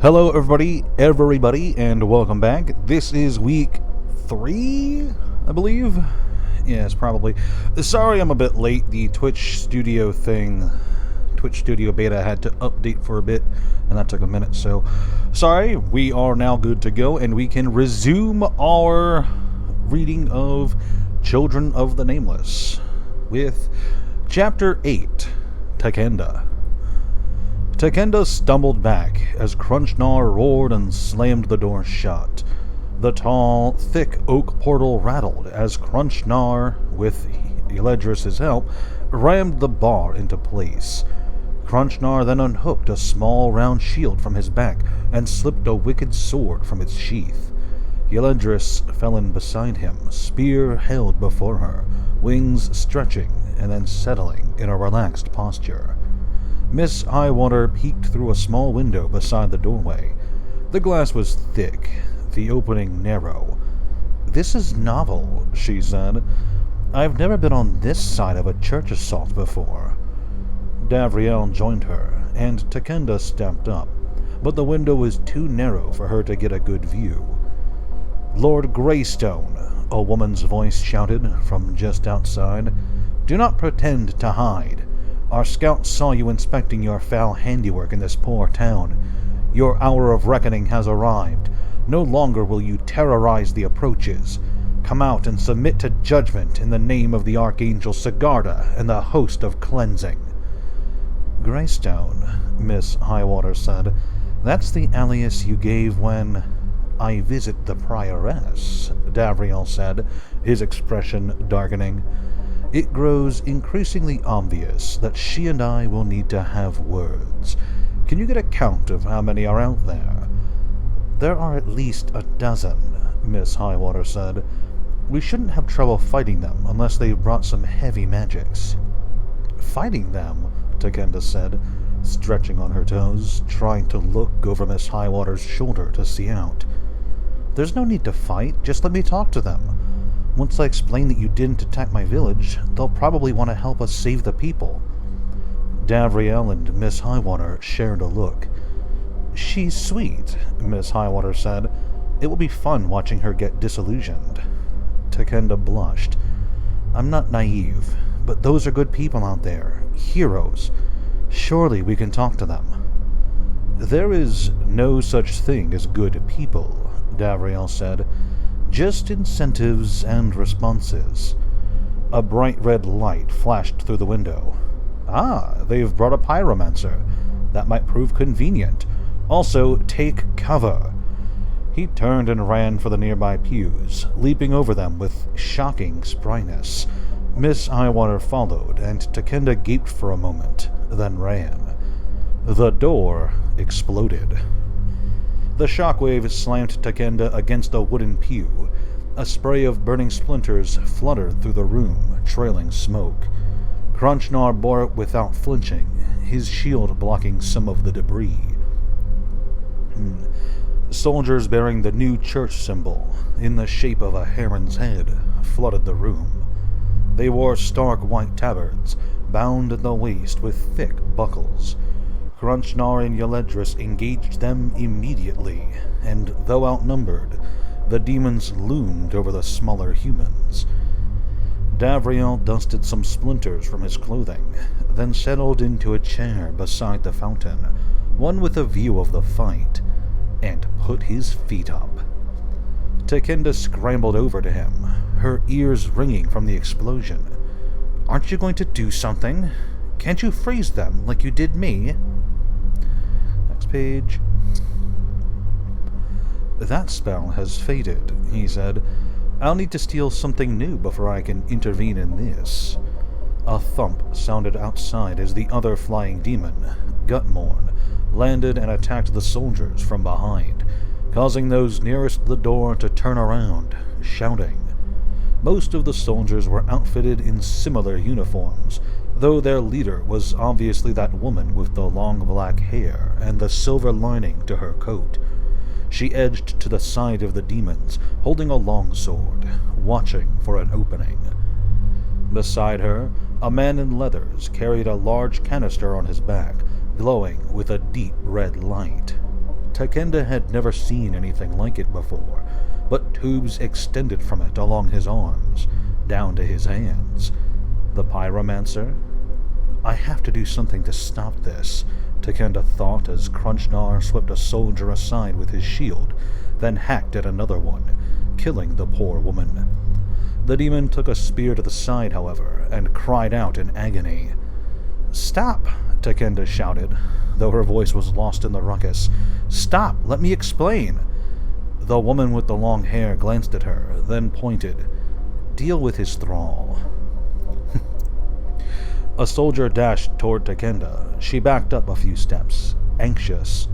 Hello everybody, and welcome back. This is week 3, I believe? Yes, probably. Sorry I'm a bit late. The Twitch Studio beta had to update for a bit, and that took a minute, so sorry. We are now good to go, and we can resume our reading of Children of the Nameless with Chapter 8, Takenda. Takenda stumbled back as Crunchnar roared and slammed the door shut. The tall, thick oak portal rattled as Crunchnar, with Eledris' help, rammed the bar into place. Crunchnar then unhooked a small round shield from his back and slipped a wicked sword from its sheath. Eledris fell in beside him, spear held before her, wings stretching and then settling in a relaxed posture. Miss Highwater peeked through a small window beside the doorway. The glass was thick, the opening narrow. "This is novel," she said. "I've never been on this side of a church assault before." Davriel joined her, and Takenda stepped up, but the window was too narrow for her to get a good view. "Lord Greystone," a woman's voice shouted from just outside, "do not pretend to hide. Our scouts saw you inspecting your foul handiwork in this poor town. Your hour of reckoning has arrived. No longer will you terrorize the approaches. Come out and submit to judgment in the name of the Archangel Sigarda and the host of cleansing." "Greystone," Miss Highwater said. "That's the alias you gave when—" "I visit the Prioress," Davriel said, his expression darkening. "It grows increasingly obvious that she and I will need to have words. Can you get a count of how many are out there?" "There are at least a dozen," Miss Highwater said. "We shouldn't have trouble fighting them unless they've brought some heavy magics." "Fighting them?" Takenda said, stretching on her toes, trying to look over Miss Highwater's shoulder to see out. "There's no need to fight. Just let me talk to them. Once I explain that you didn't attack my village, they'll probably want to help us save the people." Davriel and Miss Highwater shared a look. "She's sweet," Miss Highwater said. "It will be fun watching her get disillusioned." Takenda blushed. "I'm not naive, but those are good people out there. Heroes. Surely we can talk to them." "There is no such thing as good people," Davriel said. "Just incentives and responses." A bright red light flashed through the window. "Ah, they've brought a pyromancer. That might prove convenient. Also, take cover." He turned and ran for the nearby pews, leaping over them with shocking spryness. Miss Highwater followed, and Takenda gaped for a moment, then ran. The door exploded. The shockwave slammed Takenda against a wooden pew. A spray of burning splinters fluttered through the room, trailing smoke. Crunchnar bore it without flinching, his shield blocking some of the debris. Soldiers bearing the new church symbol, in the shape of a heron's head, flooded the room. They wore stark white tabards, bound at the waist with thick buckles. Crunchnar and Eledris engaged them immediately, and though outnumbered, the demons loomed over the smaller humans. Davriel dusted some splinters from his clothing, then settled into a chair beside the fountain, one with a view of the fight, and put his feet up. Takenda scrambled over to him, her ears ringing from the explosion. "Aren't you going to do something? Can't you freeze them like you did me?" Next page. "That spell has faded," he said. "I'll need to steal something new before I can intervene in this." A thump sounded outside as the other flying demon, Gutmorn, landed and attacked the soldiers from behind, causing those nearest the door to turn around, shouting. Most of the soldiers were outfitted in similar uniforms, though their leader was obviously that woman with the long black hair and the silver lining to her coat. She edged to the side of the demons, holding a long sword, watching for an opening. Beside her, a man in leathers carried a large canister on his back, glowing with a deep red light. Takenda had never seen anything like it before, but tubes extended from it along his arms, down to his hands. The pyromancer? I have to do something to stop this, Takenda thought as Crunchnar swept a soldier aside with his shield, then hacked at another one, killing the poor woman. The demon took a spear to the side, however, and cried out in agony. "Stop!" Takenda shouted, though her voice was lost in the ruckus. "Stop! Let me explain!" The woman with the long hair glanced at her, then pointed. "Deal with his thrall." A soldier dashed toward Takenda. She backed up a few steps, anxious.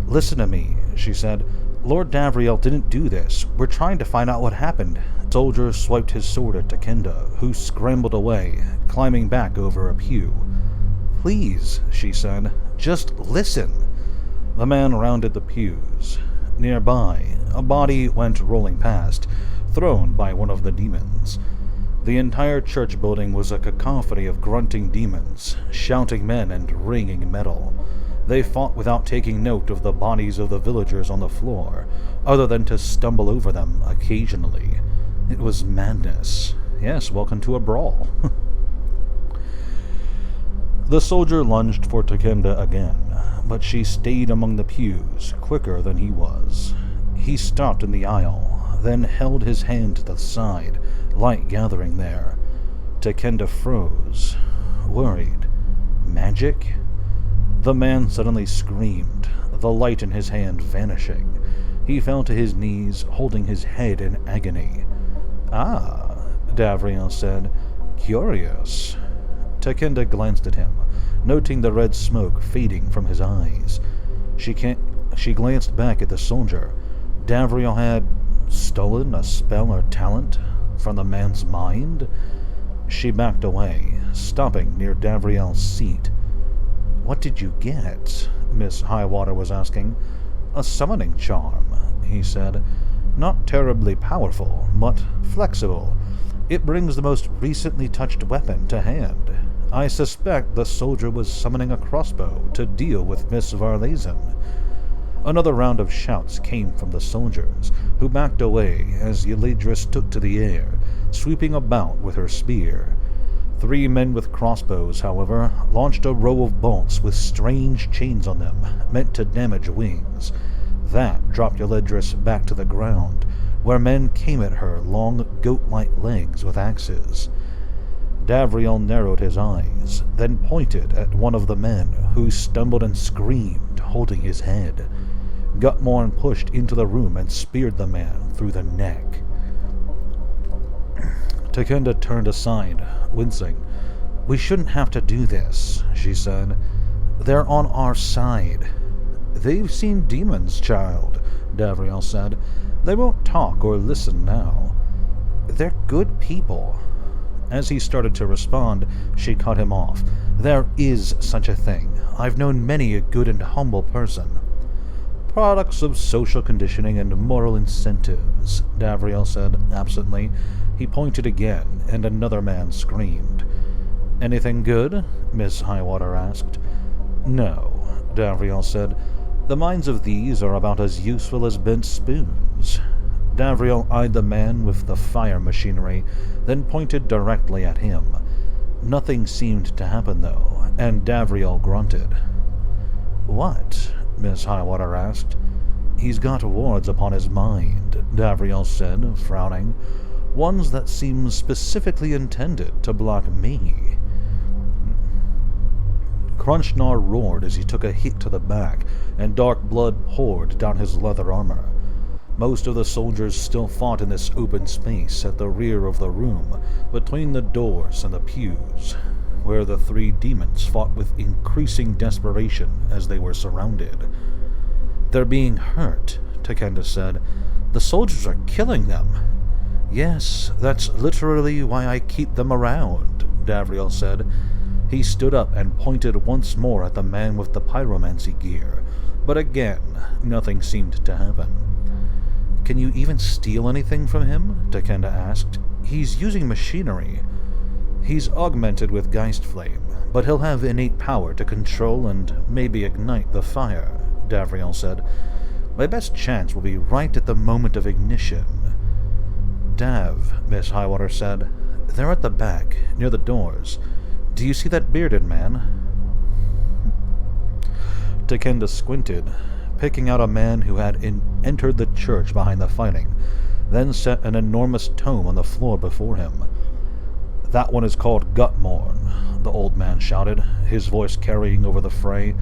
"Listen to me," she said. "Lord Davriel didn't do this. We're trying to find out what happened." The soldier swiped his sword at Takenda, who scrambled away, climbing back over a pew. "Please," she said, "just listen." The man rounded the pews. Nearby, a body went rolling past, thrown by one of the demons. The entire church building was a cacophony of grunting demons, shouting men and ringing metal. They fought without taking note of the bodies of the villagers on the floor, other than to stumble over them occasionally. It was madness. Yes, welcome to a brawl. The soldier lunged for Takenda again, but she stayed among the pews, quicker than he was. He stopped in the aisle, then held his hand to the side, light gathering there. Takenda froze, worried. Magic? The man suddenly screamed, the light in his hand vanishing. He fell to his knees, holding his head in agony. "Ah," Davriel said. "Curious." Takenda glanced at him, noting the red smoke fading from his eyes. She glanced back at the soldier. Davriel had stolen a spell or talent from the man's mind? She backed away, stopping near Davriel's seat. "What did you get?" Miss Highwater was asking. "A summoning charm," he said. "Not terribly powerful, but flexible. It brings the most recently touched weapon to hand. I suspect the soldier was summoning a crossbow to deal with Miss Varlazen." Another round of shouts came from the soldiers, who backed away as Eladris took to the air, sweeping about with her spear. 3 men with crossbows, however, launched a row of bolts with strange chains on them, meant to damage wings. That dropped Eladris back to the ground, where men came at her long goat-like legs with axes. Davriel narrowed his eyes, then pointed at one of the men, who stumbled and screamed, holding his head. Gutmorn pushed into the room and speared the man through the neck. Takenda turned aside, wincing. "We shouldn't have to do this," she said. "They're on our side." "They've seen demons, child," Davriel said. "They won't talk or listen now." "They're good people." As he started to respond, she cut him off. "There is such a thing. I've known many a good and humble person." "Products of social conditioning and moral incentives," Davriel said absently. He pointed again, and another man screamed. "Anything good?" Miss Highwater asked. "No," Davriel said. "The minds of these are about as useful as bent spoons." Davriel eyed the man with the fire machinery, then pointed directly at him. Nothing seemed to happen, though, and Davriel grunted. "What?" Miss Highwater asked. "He's got wards upon his mind," Davriel said, frowning. "Ones that seem specifically intended to block me." Crunchnar roared as he took a hit to the back, and dark blood poured down his leather armor. Most of the soldiers still fought in this open space at the rear of the room, between the doors and the pews, where the 3 demons fought with increasing desperation as they were surrounded. "They're being hurt," Takenda said. "The soldiers are killing them." "Yes, that's literally why I keep them around," Davriel said. He stood up and pointed once more at the man with the pyromancy gear, but again nothing seemed to happen. "Can you even steal anything from him?" Takenda asked. "He's using machinery." "He's augmented with Geist Flame, but he'll have innate power to control and maybe ignite the fire," Davriel said. My best chance will be right at the moment of ignition. Dav, Miss Highwater said. They're at the back, near the doors. Do you see that bearded man? Takenda squinted, picking out a man who had entered the church behind the fighting, then set an enormous tome on the floor before him. That one is called Gutmorn, the old man shouted, his voice carrying over the fray.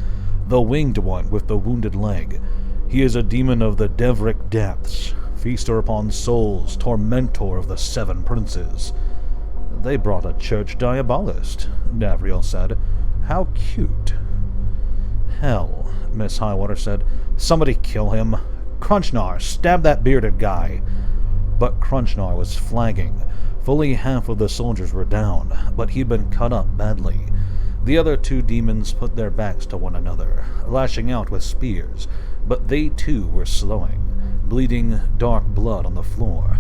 The winged one with the wounded leg. He is a demon of the Devric depths, feaster upon souls, tormentor of the seven princes. They brought a church diabolist, Davriel said. How cute. Hell, Miss Highwater said. Somebody kill him. Crunchnar, stab that bearded guy. But Crunchnar was flagging. Fully half of the soldiers were down, but he'd been cut up badly. The other two demons put their backs to one another, lashing out with spears, but they too were slowing, bleeding dark blood on the floor.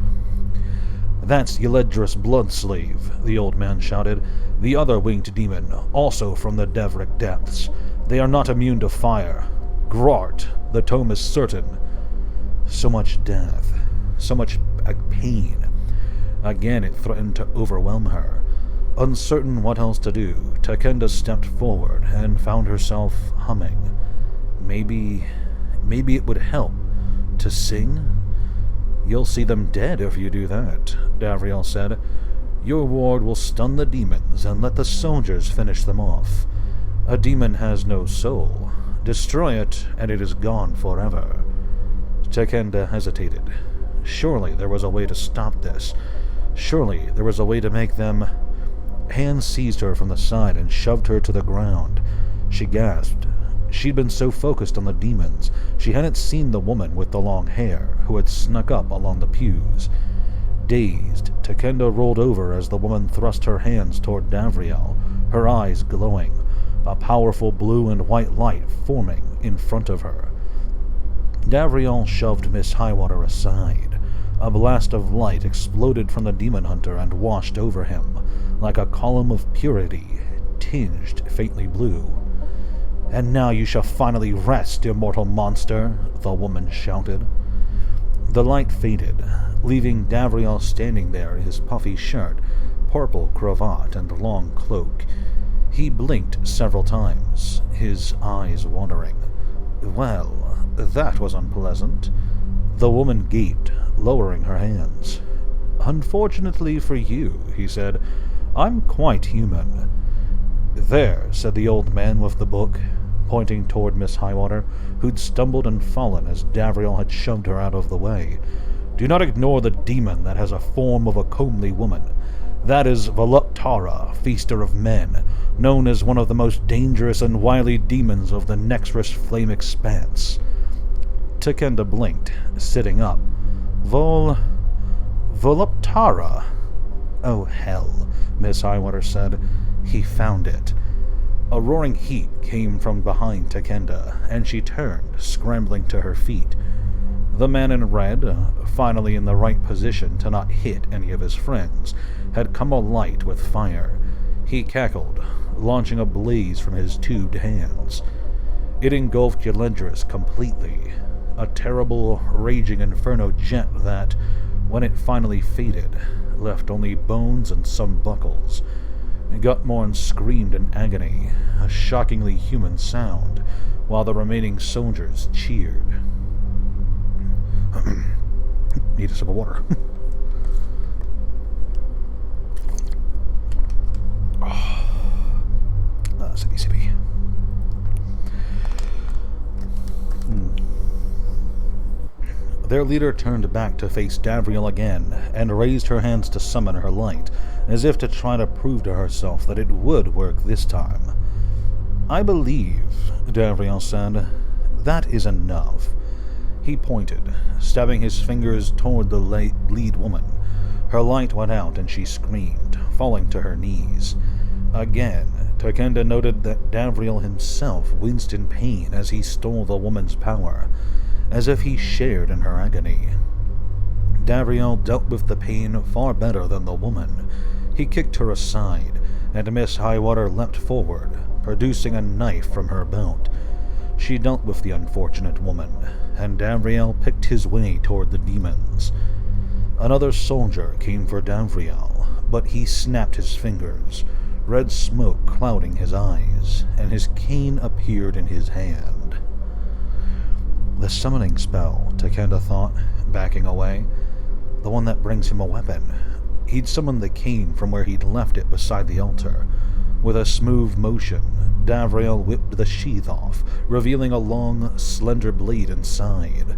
That's Yeledris Bloodslave, the old man shouted. The other winged demon, also from the Devric depths. They are not immune to fire. Grart, the tome is certain. So much death, so much pain. Again it threatened to overwhelm her. Uncertain what else to do, Takenda stepped forward and found herself humming. Maybe it would help to sing? You'll see them dead if you do that, Davriel said. Your ward will stun the demons and let the soldiers finish them off. A demon has no soul. Destroy it, and it is gone forever. Takenda hesitated. Surely there was a way to stop this. Surely there was a way to make them... Hands seized her from the side and shoved her to the ground. She gasped. She'd been so focused on the demons, she hadn't seen the woman with the long hair, who had snuck up along the pews. Dazed, Takenda rolled over as the woman thrust her hands toward Davriel, her eyes glowing, a powerful blue and white light forming in front of her. Davriel shoved Miss Highwater aside. A blast of light exploded from the demon hunter and washed over him, like a column of purity, tinged faintly blue. And now you shall finally rest, immortal monster, the woman shouted. The light faded, leaving Davriel standing there in his puffy shirt, purple cravat, and long cloak. He blinked several times, his eyes wandering. Well, that was unpleasant. The woman gaped, lowering her hands. Unfortunately for you, he said, I'm quite human. There, said the old man with the book, pointing toward Miss Highwater, who'd stumbled and fallen as Davriel had shoved her out of the way. Do not ignore the demon that has a form of a comely woman. That is Voluptara, feaster of men, known as one of the most dangerous and wily demons of the Nexus Flame Expanse. Takenda blinked, sitting up. Voluptara? Oh, hell, Miss Highwater said. He found it. A roaring heat came from behind Takenda, and she turned, scrambling to her feet. The man in red, finally in the right position to not hit any of his friends, had come alight with fire. He cackled, launching a blaze from his tubed hands. It engulfed Yeledris completely, a terrible, raging inferno jet that, when it finally faded, left only bones and some buckles. Gutmorn screamed in agony, a shockingly human sound, while the remaining soldiers cheered. Need a sip of water. Sippy, sippy. Their leader turned back to face Davriel again, and raised her hands to summon her light, as if to try to prove to herself that it would work this time. I believe, Davriel said. That is enough. He pointed, stabbing his fingers toward the lead woman. Her light went out and she screamed, falling to her knees. Again, Takenda noted that Davriel himself winced in pain as he stole the woman's power, as if he shared in her agony. Davriel dealt with the pain far better than the woman. He kicked her aside, and Miss Highwater leapt forward, producing a knife from her belt. She dealt with the unfortunate woman, and Davriel picked his way toward the demons. Another soldier came for Davriel, but he snapped his fingers, red smoke clouding his eyes, and his cane appeared in his hand. The summoning spell, Takenda thought, backing away. The one that brings him a weapon. He'd summoned the cane from where he'd left it beside the altar. With a smooth motion, Davriel whipped the sheath off, revealing a long, slender blade inside.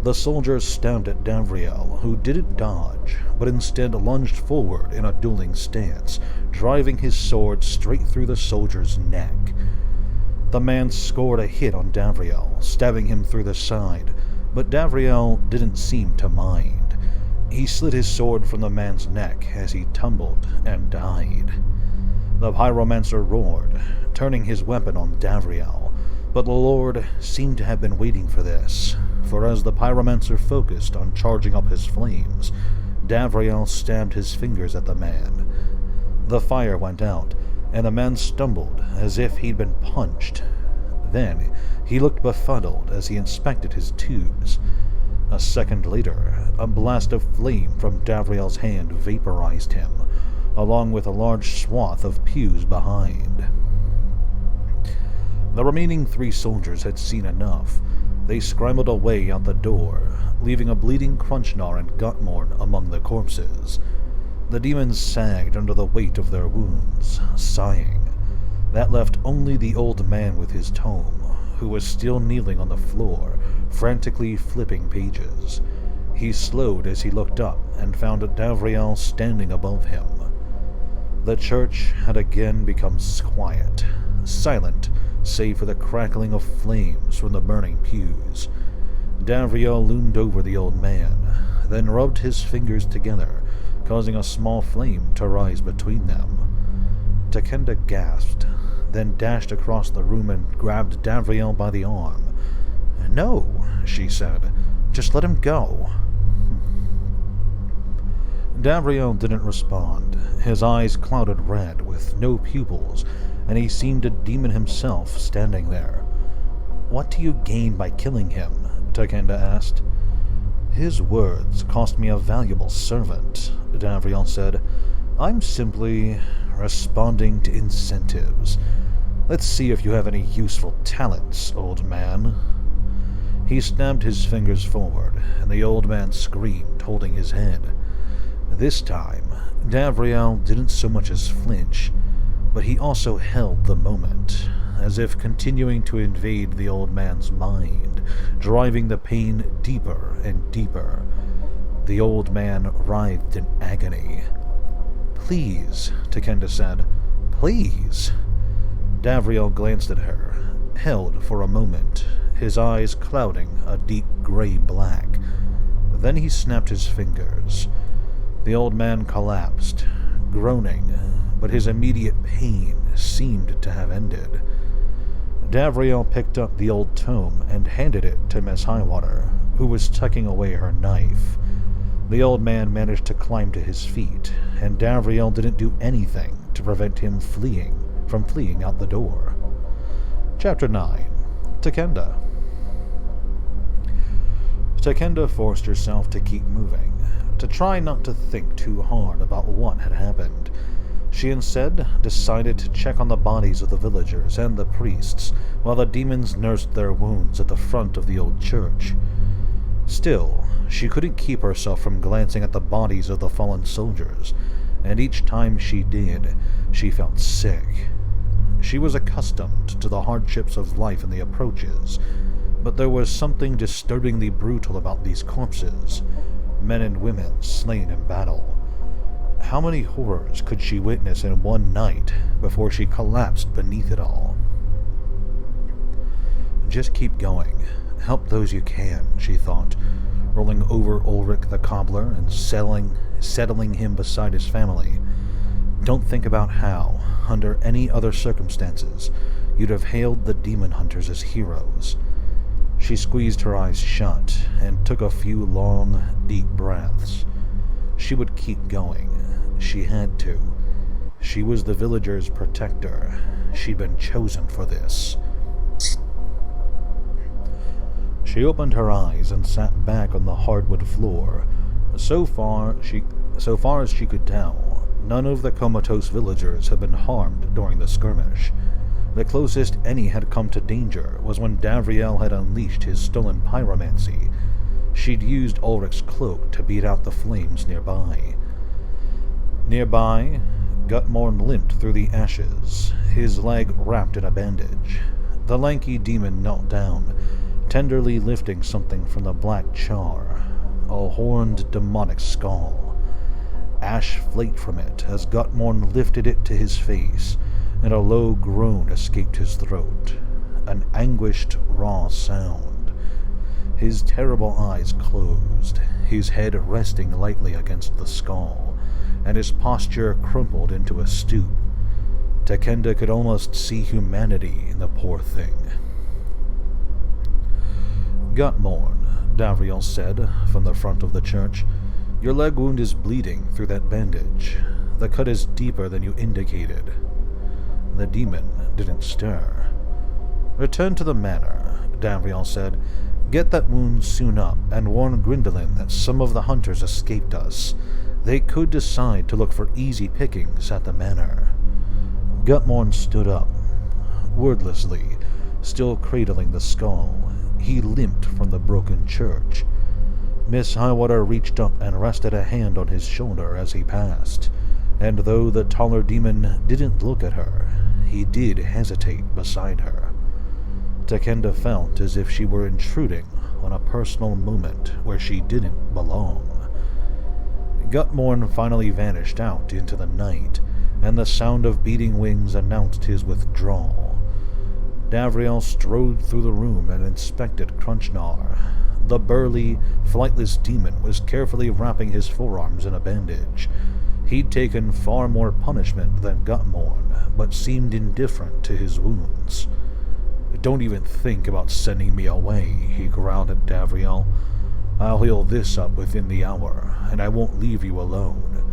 The soldiers stabbed at Davriel, who didn't dodge, but instead lunged forward in a dueling stance, driving his sword straight through the soldier's neck. The man scored a hit on Davriel, stabbing him through the side, but Davriel didn't seem to mind. He slid his sword from the man's neck as he tumbled and died. The pyromancer roared, turning his weapon on Davriel, but the Lord seemed to have been waiting for this, for as the pyromancer focused on charging up his flames, Davriel stabbed his fingers at the man. The fire went out, and the man stumbled as if he'd been punched. Then he looked befuddled as he inspected his tubes. A second later, a blast of flame from Davriel's hand vaporized him, along with a large swath of pews behind. The remaining 3 soldiers had seen enough. They scrambled away out the door, leaving a bleeding Crunchnar and Gutmorn among the corpses. The demons sagged under the weight of their wounds, sighing. That left only the old man with his tome, who was still kneeling on the floor, frantically flipping pages. He slowed as he looked up and found Davriel standing above him. The church had again become quiet, silent, save for the crackling of flames from the burning pews. Davriel loomed over the old man, then rubbed his fingers together, causing a small flame to rise between them. Takenda gasped, then dashed across the room and grabbed Davriel by the arm. "No," she said. "Just let him go." Davriel didn't respond. His eyes clouded red, with no pupils, and he seemed a demon himself standing there. "What do you gain by killing him?" Takenda asked. "His words cost me a valuable servant," Davriel said. "I'm simply responding to incentives. Let's see if you have any useful talents, old man." He snapped his fingers forward, and the old man screamed, holding his head. This time, Davriel didn't so much as flinch, but he also held the moment, as if continuing to invade the old man's mind, driving the pain deeper and deeper. The old man writhed in agony. "Please," Takenda said. "Please." Davriel glanced at her, held for a moment, his eyes clouding a deep gray black. Then he snapped his fingers. The old man collapsed, groaning, but his immediate pain seemed to have ended. Davriel picked up the old tome and handed it to Miss Highwater, who was tucking away her knife. The old man managed to climb to his feet, and Davriel didn't do anything to prevent him from fleeing out the door. Chapter 9. Takenda. Takenda forced herself to keep moving, to try not to think too hard about what had happened. She instead decided to check on the bodies of the villagers and the priests, while the demons nursed their wounds at the front of the old church. Still, she couldn't keep herself from glancing at the bodies of the fallen soldiers, and each time she did, she felt sick. She was accustomed to the hardships of life in the approaches, but there was something disturbingly brutal about these corpses, men and women slain in battle. How many horrors could she witness in one night before she collapsed beneath it all? Just keep going. Help those you can, she thought, rolling over Ulrich the cobbler and settling him beside his family. Don't think about how, under any other circumstances, you'd have hailed the demon hunters as heroes. She squeezed her eyes shut and took a few long, deep breaths. She would keep going. She had to. She was the villagers' protector. She'd been chosen for this. She opened her eyes and sat back on the hardwood floor. So far as she could tell, none of the comatose villagers had been harmed during the skirmish. The closest any had come to danger was when Davriel had unleashed his stolen pyromancy. She'd used Ulrich's cloak to beat out the flames nearby. Nearby, Gutmorn limped through the ashes, his leg wrapped in a bandage. The lanky demon knelt down, tenderly lifting something from the black char, a horned demonic skull. Ash flaked from it as Gutmorn lifted it to his face, and a low groan escaped his throat, an anguished, raw sound. His terrible eyes closed, his head resting lightly against the skull, and his posture crumpled into a stoop. Takenda could almost see humanity in the poor thing. "Gutmorn," Davriel said from the front of the church, "your leg wound is bleeding through that bandage. The cut is deeper than you indicated." The demon didn't stir. "Return to the manor," Davriel said. "Get that wound sewn up and warn Gwyndolin that some of the hunters escaped us. They could decide to look for easy pickings at the manor." Gutmorn stood up. Wordlessly, still cradling the skull, he limped from the broken church. Miss Highwater reached up and rested a hand on his shoulder as he passed, and though the taller demon didn't look at her, he did hesitate beside her. Takenda felt as if she were intruding on a personal moment where she didn't belong. Gutmorn finally vanished out into the night, and the sound of beating wings announced his withdrawal. Davriel strode through the room and inspected Crunchnar. The burly, flightless demon was carefully wrapping his forearms in a bandage. He'd taken far more punishment than Gutmorn, but seemed indifferent to his wounds. "Don't even think about sending me away," he growled at Davriel. "I'll heal this up within the hour, and I won't leave you alone.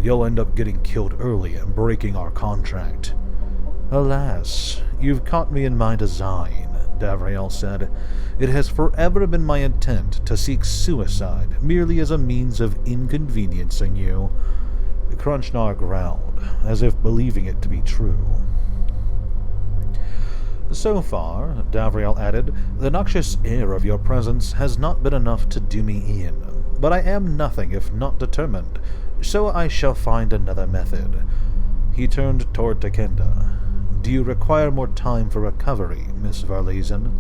You'll end up getting killed early and breaking our contract." "Alas, you've caught me in my design," Davriel said. "It has forever been my intent to seek suicide merely as a means of inconveniencing you." Crunchnar growled, as if believing it to be true. "So far," Davriel added, "the noxious air of your presence has not been enough to do me in, but I am nothing if not determined, so I shall find another method." He turned toward Takenda. "Do you require more time for recovery, Miss Varlazen?"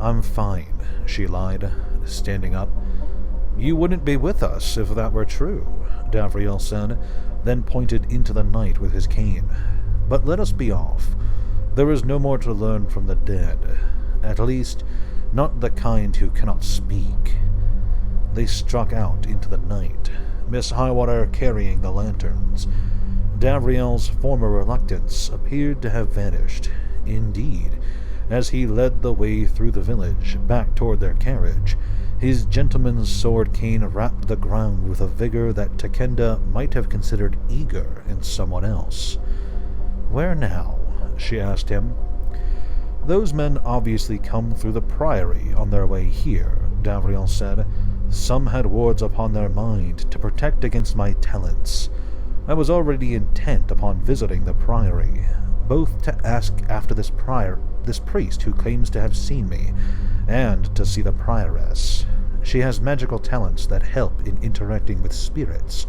"I'm fine," she lied, standing up. "You wouldn't be with us if that were true," Davriel said, then pointed into the night with his cane. "But let us be off. There is no more to learn from the dead. At least, not the kind who cannot speak." They struck out into the night, Miss Highwater carrying the lanterns. Davriel's former reluctance appeared to have vanished. Indeed, as he led the way through the village, back toward their carriage, his gentleman's sword cane rapped the ground with a vigor that Takenda might have considered eager in someone else. "Where now?" she asked him. "Those men obviously come through the priory on their way here," Davriel said. "Some had wards upon their mind to protect against my talents. I was already intent upon visiting the priory, both to ask after this priest who claims to have seen me, and to see the prioress. She has magical talents that help in interacting with spirits.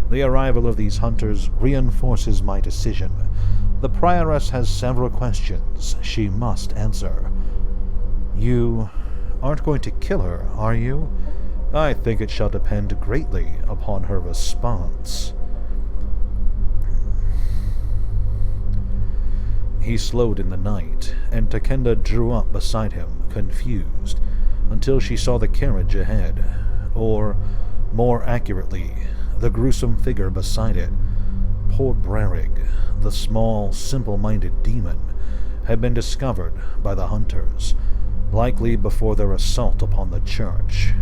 The arrival of these hunters reinforces my decision. The prioress has several questions she must answer." "You aren't going to kill her, are you?" "I think it shall depend greatly upon her response." He slowed in the night, and Takenda drew up beside him, confused, until she saw the carriage ahead, or, more accurately, the gruesome figure beside it. Poor Brarig, the small, simple-minded demon, had been discovered by the hunters, likely before their assault upon the church.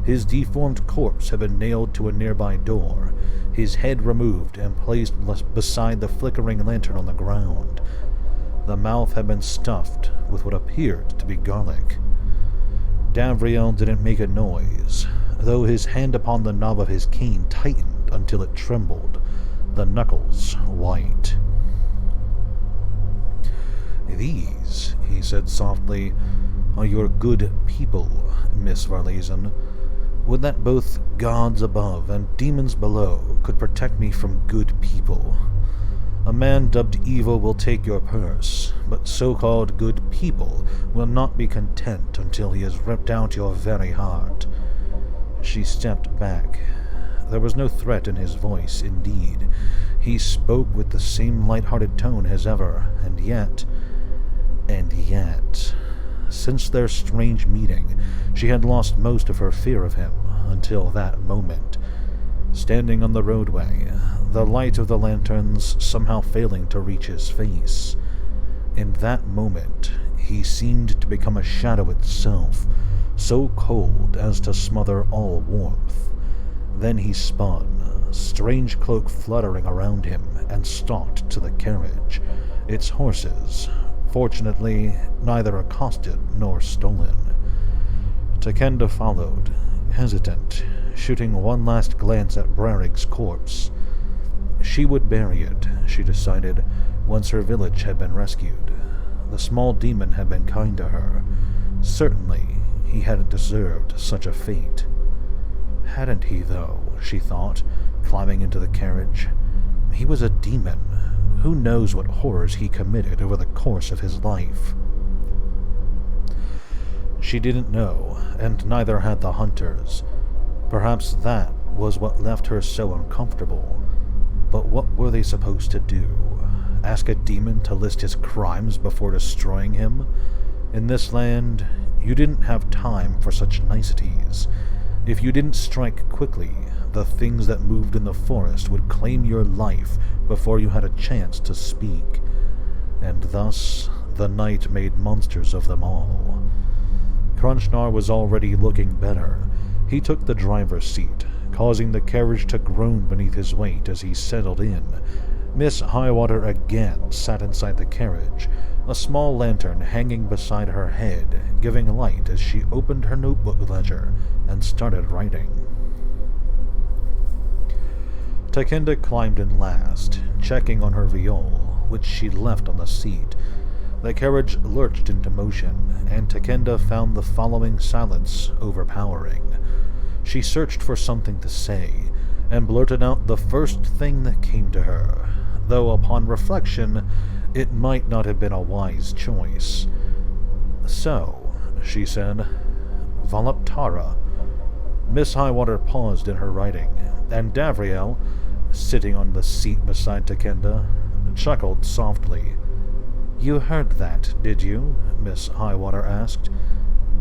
His deformed corpse had been nailed to a nearby door, his head removed and placed beside the flickering lantern on the ground. The mouth had been stuffed with what appeared to be garlic. Davriel didn't make a noise, though his hand upon the knob of his cane tightened until it trembled, the knuckles white. "These," he said softly, "are your good people, Miss Varlesen. Would that both gods above and demons below could protect me from good people. A man dubbed evil will take your purse, but so-called good people will not be content until he has ripped out your very heart." She stepped back. There was no threat in his voice, indeed. He spoke with the same light-hearted tone as ever, and yet, since their strange meeting, she had lost most of her fear of him until that moment. Standing on the roadway, the light of the lanterns somehow failing to reach his face. In that moment, he seemed to become a shadow itself, so cold as to smother all warmth. Then he spun, strange cloak fluttering around him, and stalked to the carriage, its horses, fortunately, neither accosted nor stolen. Takenda followed, hesitant, shooting one last glance at Brarig's corpse. She would bury it, she decided, once her village had been rescued. The small demon had been kind to her. Certainly, he hadn't deserved such a fate. Hadn't he, though, she thought, climbing into the carriage. He was a demon. Who knows what horrors he committed over the course of his life? She didn't know, and neither had the hunters. Perhaps that was what left her so uncomfortable. But what were they supposed to do? Ask a demon to list his crimes before destroying him? In this land, you didn't have time for such niceties. If you didn't strike quickly, the things that moved in the forest would claim your life before you had a chance to speak. And thus, the night made monsters of them all. Crunchnar was already looking better. He took the driver's seat, causing the carriage to groan beneath his weight as he settled in. Miss Highwater again sat inside the carriage, a small lantern hanging beside her head, giving light as she opened her notebook ledger and started writing. Takenda climbed in last, checking on her viol, which she left on the seat. The carriage lurched into motion, and Takenda found the following silence overpowering. She searched for something to say, and blurted out the first thing that came to her, though upon reflection, it might not have been a wise choice. "So," she said, "Voluptara." Miss Highwater paused in her writing, and Davriel, sitting on the seat beside Takenda, chuckled softly. "You heard that, did you?" Miss Highwater asked.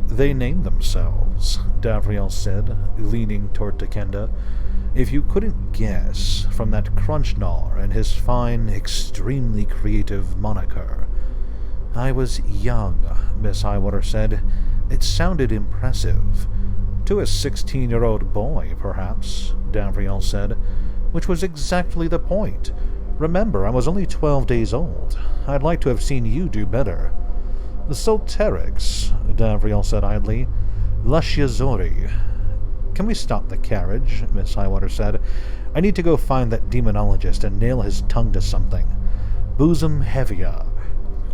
"They name themselves," Davriel said, leaning toward Takenda. "If you couldn't guess from that Crunchnar and his fine, extremely creative moniker." "I was young," Miss Highwater said. "It sounded impressive." "To a 16-year-old boy, perhaps," Davriel said, "which was exactly the point. Remember, I was only 12 days old. I'd like to have seen you do better." "The Solterix," Davriel said idly. "Lashiazori." "Can we stop the carriage?" Miss Highwater said. "I need to go find that demonologist and nail his tongue to something. Bosom heavier."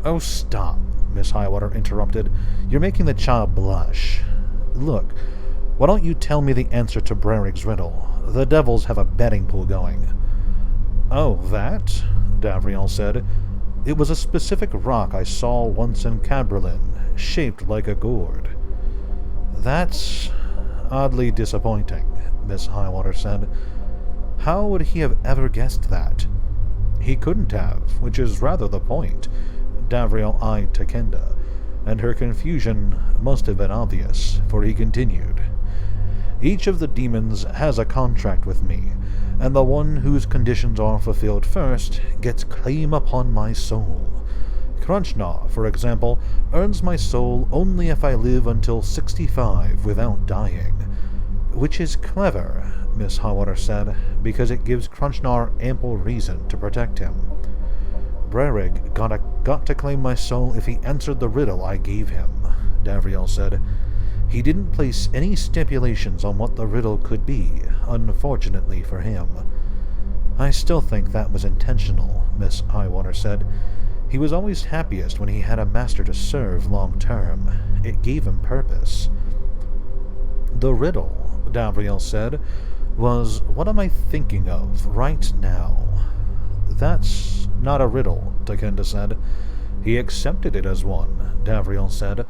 "Oh, stop," Miss Highwater interrupted. "You're making the child blush. Look, why don't you tell me the answer to Brarig's riddle? The devils have a betting pool going." "Oh, that?" Davriel said. "It was a specific rock I saw once in Caberlin, shaped like a gourd." "That's oddly disappointing," Miss Highwater said. "How would he have ever guessed that?" "He couldn't have, which is rather the point." Davriel eyed Takenda, and her confusion must have been obvious, for he continued. "Each of the demons has a contract with me, and the one whose conditions are fulfilled first gets claim upon my soul. Crunchnar, for example, earns my soul only if I live until 65 without dying. Which is clever, Miss Highwater said, because it gives Crunchnar ample reason to protect him. Brarig got to claim my soul if he answered the riddle I gave him, Davriel said. He didn't place any stipulations on what the riddle could be, unfortunately for him. I still think that was intentional, Miss Highwater said. He was always happiest when he had a master to serve long term. It gave him purpose. The riddle, Davriel said, was what am I thinking of right now? That's not a riddle, Takenda said. He accepted it as one, Davriel said,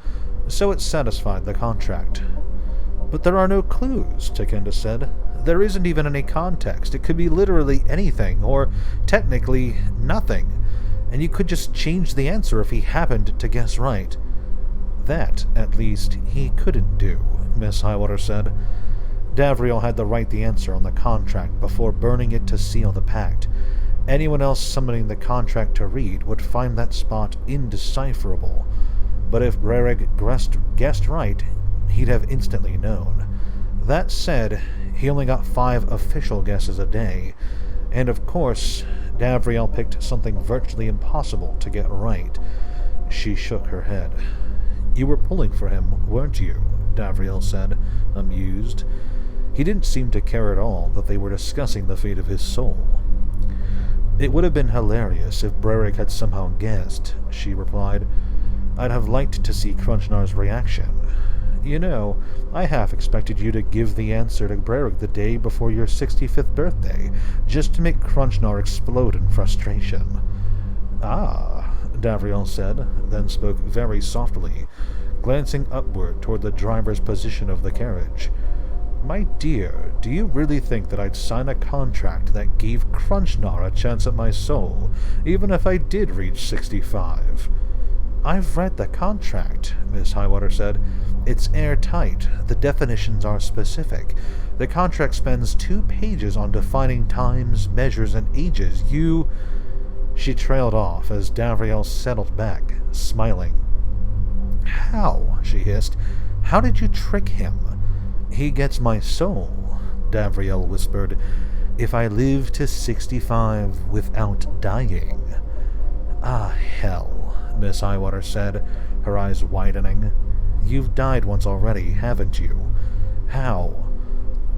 so it satisfied the contract. But there are no clues, Takenda said. There isn't even any context. It could be literally anything, or technically nothing, and you could just change the answer if he happened to guess right. That, at least, he couldn't do, Miss Highwater said. Davriel had to write the answer on the contract before burning it to seal the pact. Anyone else summoning the contract to read would find that spot indecipherable. But if Brarig guessed right, he'd have instantly known. That said, he only got 5 official guesses a day, and of course, Davriel picked something virtually impossible to get right. She shook her head. You were pulling for him, weren't you? Davriel said, amused. He didn't seem to care at all that they were discussing the fate of his soul. It would have been hilarious if Brarig had somehow guessed, she replied. I'd have liked to see Crunchnar's reaction. You know, I half expected you to give the answer to Brarig the day before your 65th birthday, just to make Crunchnar explode in frustration. Ah, Davriel said, then spoke very softly, glancing upward toward the driver's position of the carriage. My dear, do you really think that I'd sign a contract that gave Crunchnar a chance at my soul, even if I did reach 65? I've read the contract, Miss Highwater said. It's airtight. The definitions are specific. The contract spends 2 pages on defining times, measures, and ages. She trailed off as Davriel settled back, smiling. How? She hissed. How did you trick him? He gets my soul, Davriel whispered, if I live to 65 without dying. Ah, hell, Miss Highwater said, her eyes widening. You've died once already, haven't you? How?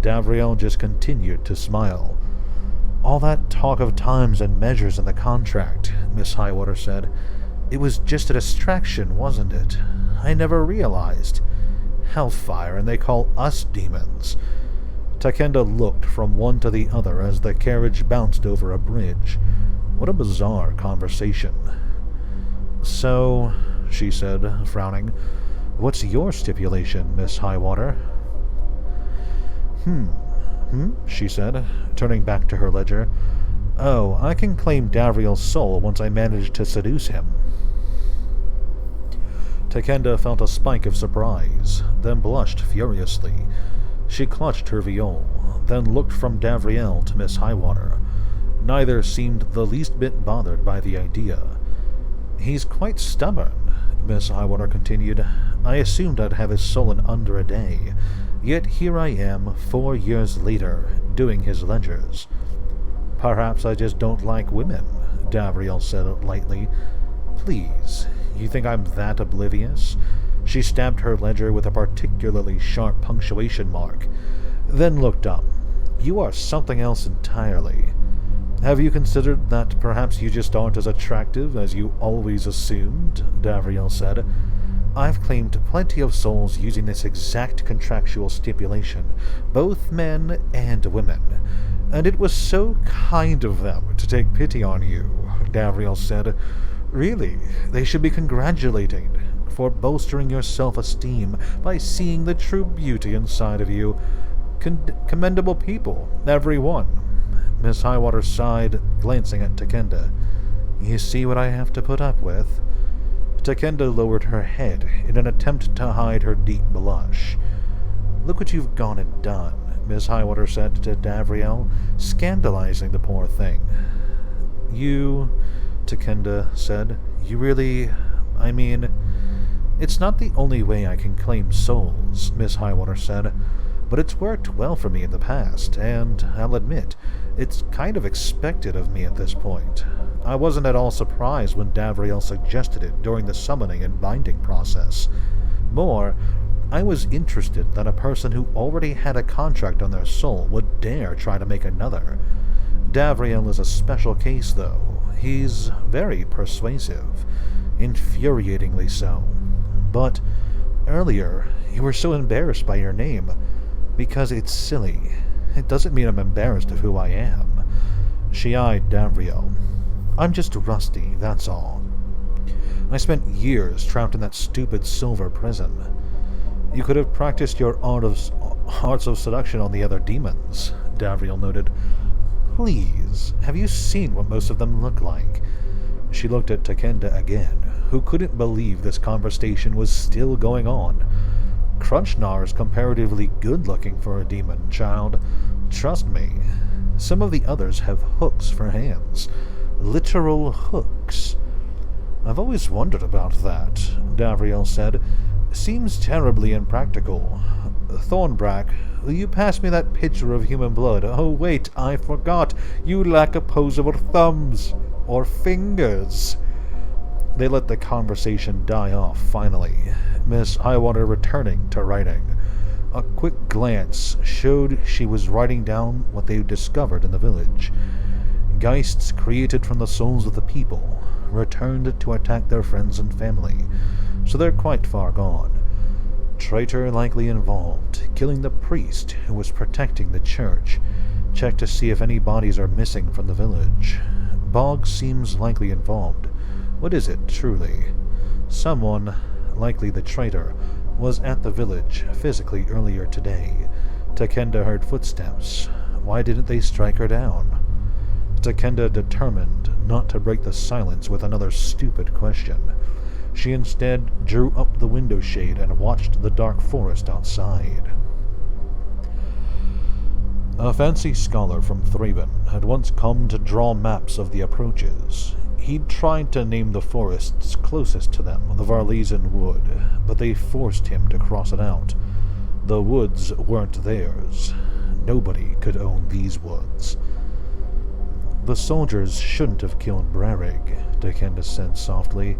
Davriel just continued to smile. All that talk of times and measures in the contract, Miss Highwater said. It was just a distraction, wasn't it? I never realized. Hellfire, and they call us demons. Takenda looked from one to the other as the carriage bounced over a bridge. What a bizarre conversation. So, she said, frowning, what's your stipulation, Miss Highwater? She said, turning back to her ledger. Oh, I can claim Davriel's soul once I manage to seduce him. Takenda felt a spike of surprise, then blushed furiously. She clutched her viol, then looked from Davriel to Miss Highwater. Neither seemed the least bit bothered by the idea. He's quite stubborn, Miss Highwater continued. I assumed I'd have his soul in under a day, yet here I am, 4 years later, doing his ledgers. Perhaps I just don't like women, Davriel said lightly. Please, you think I'm that oblivious? She stabbed her ledger with a particularly sharp punctuation mark, then looked up. You are something else entirely. Have you considered that perhaps you just aren't as attractive as you always assumed? Davriel said. I've claimed plenty of souls using this exact contractual stipulation, both men and women. And it was so kind of them to take pity on you, Davriel said. Really, they should be congratulated for bolstering your self-esteem by seeing the true beauty inside of you. Commendable people, every one. Miss Highwater sighed, glancing at Takenda. You see what I have to put up with? Takenda lowered her head in an attempt to hide her deep blush. Look what you've gone and done, Miss Highwater said to Davriel, scandalizing the poor thing. You, Takenda said, you really... I mean... It's not the only way I can claim souls, Miss Highwater said, but it's worked well for me in the past, and I'll admit, it's kind of expected of me at this point. I wasn't at all surprised when Davriel suggested it during the summoning and binding process. More, I was interested that a person who already had a contract on their soul would dare try to make another. Davriel is a special case, though. He's very persuasive. Infuriatingly so. But earlier, you were so embarrassed by your name. Because it's silly. It doesn't mean I'm embarrassed of who I am. She eyed Davriel. I'm just rusty, that's all. I spent years trapped in that stupid silver prison. You could have practiced your arts of seduction on the other demons, Davriel noted. Please, have you seen what most of them look like? She looked at Takenda again, who couldn't believe this conversation was still going on. Crunchnar is comparatively good-looking for a demon, child. Trust me. Some of the others have hooks for hands. Literal hooks. I've always wondered about that, Davriel said. Seems terribly impractical. Thornbrack, will you pass me that pitcher of human blood? Oh, wait, I forgot. You lack opposable thumbs. Or fingers. They let the conversation die off, finally, Miss Highwater returning to writing. A quick glance showed she was writing down what they discovered in the village. Geists created from the souls of the people returned to attack their friends and family, so they're quite far gone. Traitor likely involved, killing the priest who was protecting the church. Check to see if any bodies are missing from the village. Boggs seems likely involved. What is it, truly? Someone, likely the traitor, was at the village physically earlier today. Takenda heard footsteps. Why didn't they strike her down? Takenda determined not to break the silence with another stupid question. She instead drew up the window shade and watched the dark forest outside. A fancy scholar from Thraben had once come to draw maps of the approaches. He'd tried to name the forests closest to them the Varlesian Wood, but they forced him to cross it out. The woods weren't theirs. Nobody could own these woods. The soldiers shouldn't have killed Brarig, Takenda said softly.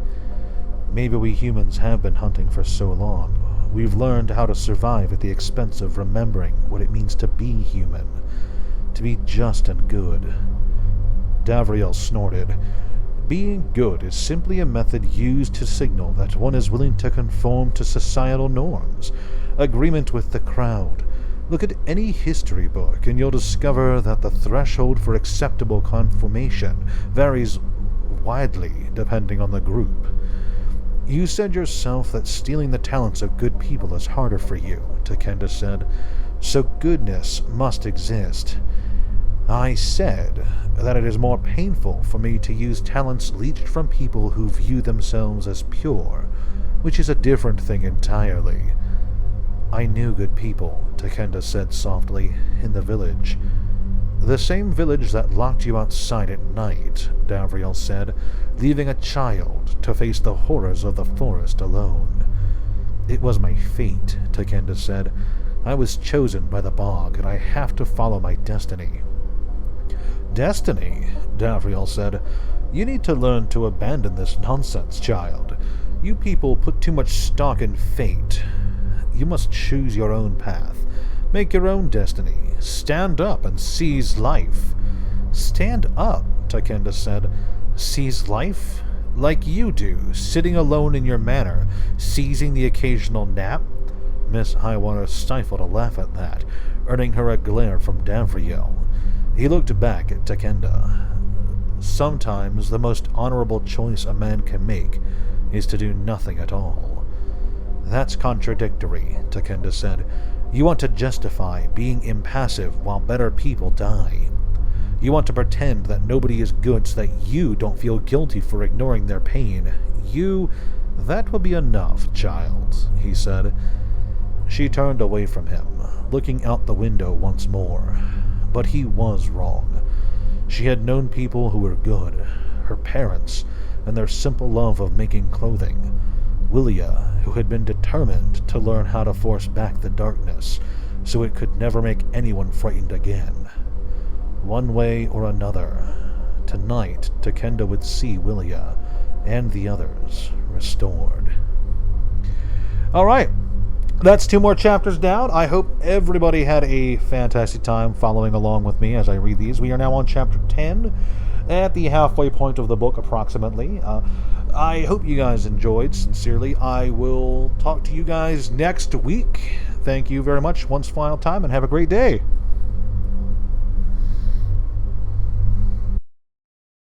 Maybe we humans have been hunting for so long. We've learned how to survive at the expense of remembering what it means to be human. To be just and good. Davriel snorted. Being good is simply a method used to signal that one is willing to conform to societal norms. Agreement with the crowd. Look at any history book, and you'll discover that the threshold for acceptable conformation varies widely depending on the group. You said yourself that stealing the talents of good people is harder for you, Takenda said, so goodness must exist. I said that it is more painful for me to use talents leached from people who view themselves as pure, which is a different thing entirely. I knew good people, Takenda said softly, in the village. The same village that locked you outside at night, Davriel said, leaving a child to face the horrors of the forest alone. It was my fate, Takenda said. I was chosen by the bog, and I have to follow my destiny. Destiny, Davriel said. You need to learn to abandon this nonsense, child. You people put too much stock in fate. You must choose your own path. Make your own destiny. Stand up and seize life. Stand up, Takenda said. Seize life? Like you do, sitting alone in your manor, seizing the occasional nap? Miss Highwater stifled a laugh at that, earning her a glare from Davriel. He looked back at Takenda. Sometimes the most honorable choice a man can make is to do nothing at all. That's contradictory, Takenda said. You want to justify being impassive while better people die. You want to pretend that nobody is good so that you don't feel guilty for ignoring their pain. That will be enough, child, he said. She turned away from him, looking out the window once more. But he was wrong. She had known people who were good, her parents, and their simple love of making clothing. Willia, who had been determined to learn how to force back the darkness, so it could never make anyone frightened again. One way or another, tonight Takenda would see Willia and the others restored. All right, That's 2 more chapters down. I hope everybody had a fantastic time following along with me as I read these. We are now on chapter 10, at the halfway point of the book approximately. I hope you guys enjoyed, sincerely. I will talk to you guys next week. Thank you very much once final time, and have a great day.